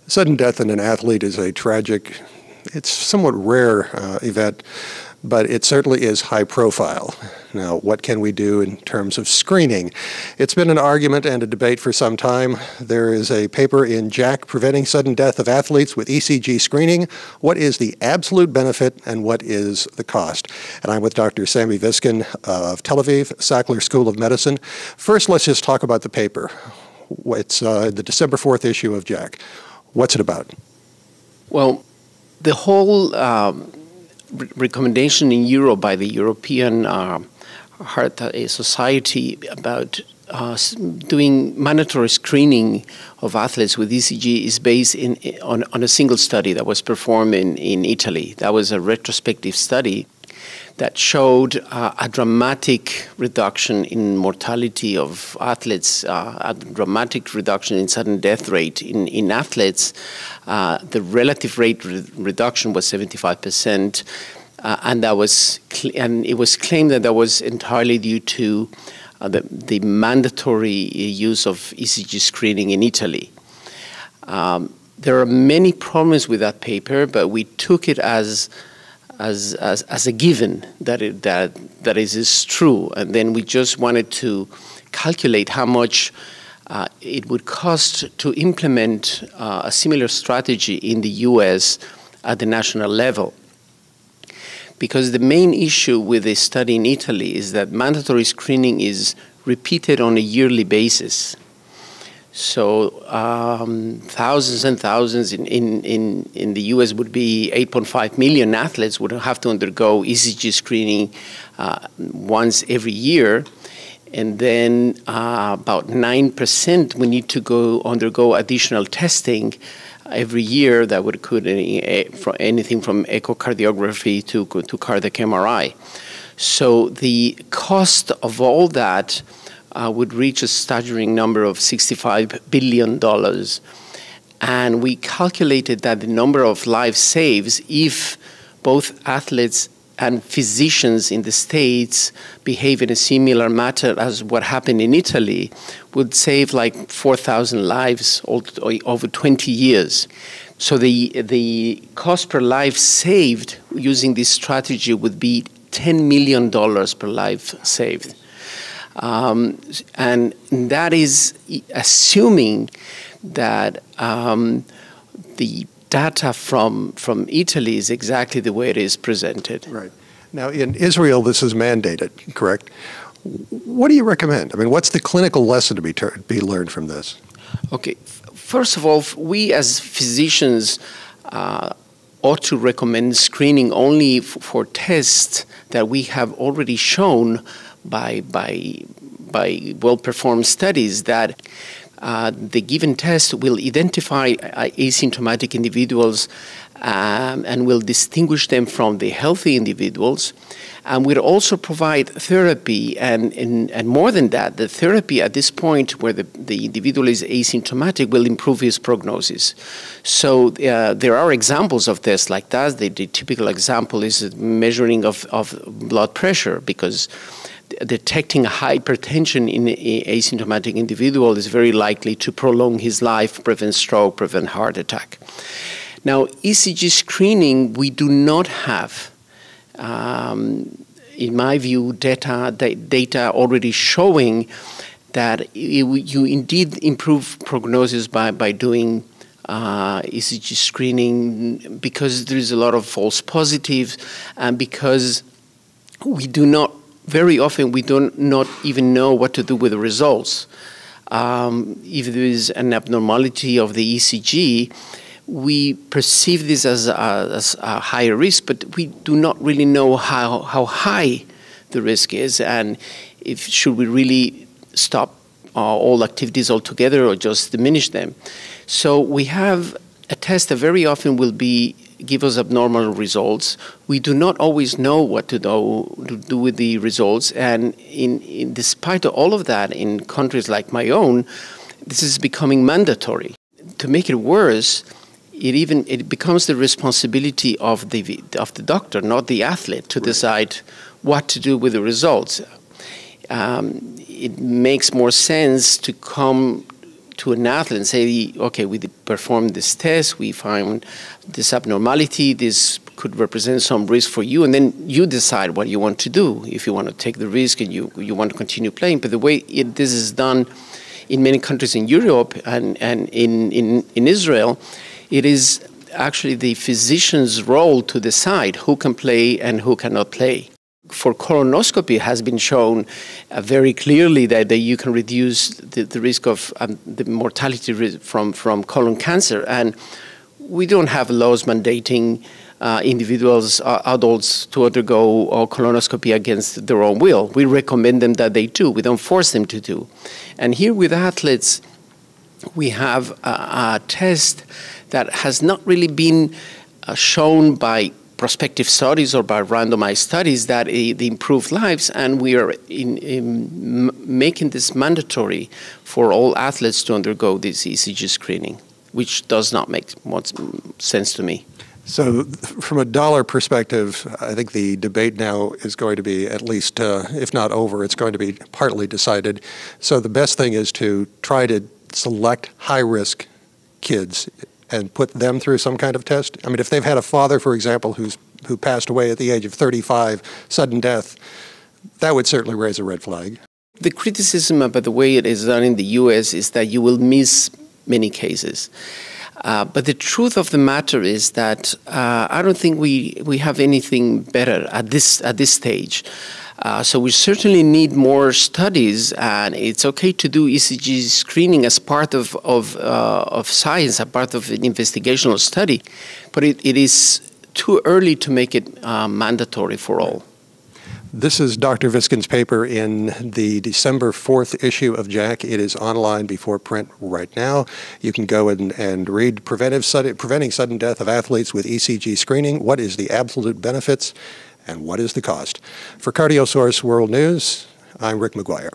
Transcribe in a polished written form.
Sudden death in an athlete is a tragic, it's somewhat rare event, but it certainly is high profile. Now, what can we do in terms of screening? It's been an argument and a debate for some time. There is a paper in JACC, Preventing Sudden Death of Athletes with ECG Screening. What is the absolute benefit and what is the cost? And I'm with Dr. Sami Viskin of Tel Aviv, Sackler School of Medicine. First, let's just talk about the paper. It's the December 4th issue of JACC. What's it about? Well, the whole recommendation in Europe by the European Heart Society about doing mandatory screening of athletes with ECG is based on a single study that was performed in Italy. That was a retrospective study that showed a dramatic reduction in mortality of athletes, a dramatic reduction in sudden death rate in athletes. The relative rate reduction was 75%, and it was claimed that was entirely due to the mandatory use of ECG screening in Italy. There are many problems with that paper, but we took it as a given that it is true, and then we just wanted to calculate how much it would cost to implement a similar strategy in the U.S. at the national level. Because the main issue with the study in Italy is that mandatory screening is repeated on a yearly basis. So thousands and thousands in the U.S. would be 8.5 million athletes would have to undergo ECG screening once every year. And then about 9% we need to undergo additional testing every year that would include anything from echocardiography to cardiac MRI. So the cost of all that would reach a staggering number of $65 billion. And we calculated that the number of lives saved if both athletes and physicians in the States behave in a similar manner as what happened in Italy would save like 4,000 lives over 20 years. So the cost per life saved using this strategy would be $10 million per life saved. And that is assuming that the data from Italy is exactly the way it is presented. Right. Now, in Israel, this is mandated, correct? What do you recommend? I mean, what's the clinical lesson to be learned from this? Okay. First of all, we as physicians ought to recommend screening only for tests that we have already shown by well-performed studies that the given test will identify asymptomatic individuals and will distinguish them from the healthy individuals, and will also provide therapy, and more than that, the therapy at this point where the individual is asymptomatic will improve his prognosis. So there are examples of tests like that. The typical example is measuring of blood pressure, because detecting hypertension in an asymptomatic individual is very likely to prolong his life, prevent stroke, prevent heart attack. Now, ECG screening, we do not have, in my view, data already showing that you indeed improve prognosis by doing ECG screening, because there is a lot of false positives, and because very often we do not even know what to do with the results. If there is an abnormality of the ECG, we perceive this as a higher risk, but we do not really know how high the risk is, and should we really stop all activities altogether or just diminish them. So we have a test that very often will give us abnormal results. We do not always know what to do with the results, and despite all of that, in countries like my own, this is becoming mandatory. To make it worse, it becomes the responsibility of the doctor, not the athlete, to decide what to do with the results. It makes more sense to come to an athlete and say, okay, we performed this test, we found this abnormality, this could represent some risk for you, and then you decide what you want to do, if you want to take the risk and you want to continue playing. But the way this is done in many countries in Europe and in Israel, it is actually the physician's role to decide who can play and who cannot play. For colonoscopy, it has been shown very clearly that you can reduce the risk of the mortality risk from colon cancer. And we don't have laws mandating individuals, adults, to undergo colonoscopy against their own will. We recommend them that they do. We don't force them to do. And here with athletes, we have a test that has not really been shown by prospective studies or by randomized studies that they improve lives, and we are making this mandatory for all athletes to undergo this ECG screening, which does not make much sense to me. So from a dollar perspective, I think the debate now is going to be at least, if not over, it's going to be partly decided. So the best thing is to try to select high-risk kids and put them through some kind of test. I mean, if they've had a father, for example, who passed away at the age of 35, sudden death, that would certainly raise a red flag. The criticism about the way it is done in the U.S. is that you will miss many cases. But the truth of the matter is that I don't think we have anything better at this stage. So we certainly need more studies, and it's okay to do ECG screening as part of science, as part of an investigational study, but it is too early to make it mandatory for all. This is Dr. Viskin's paper in the December 4th issue of JACC. It is online before print right now. You can go and read Preventing Sudden Death of Athletes with ECG Screening. What is the absolute benefits and what is the cost? For CardioSource World News, I'm Rick McGuire.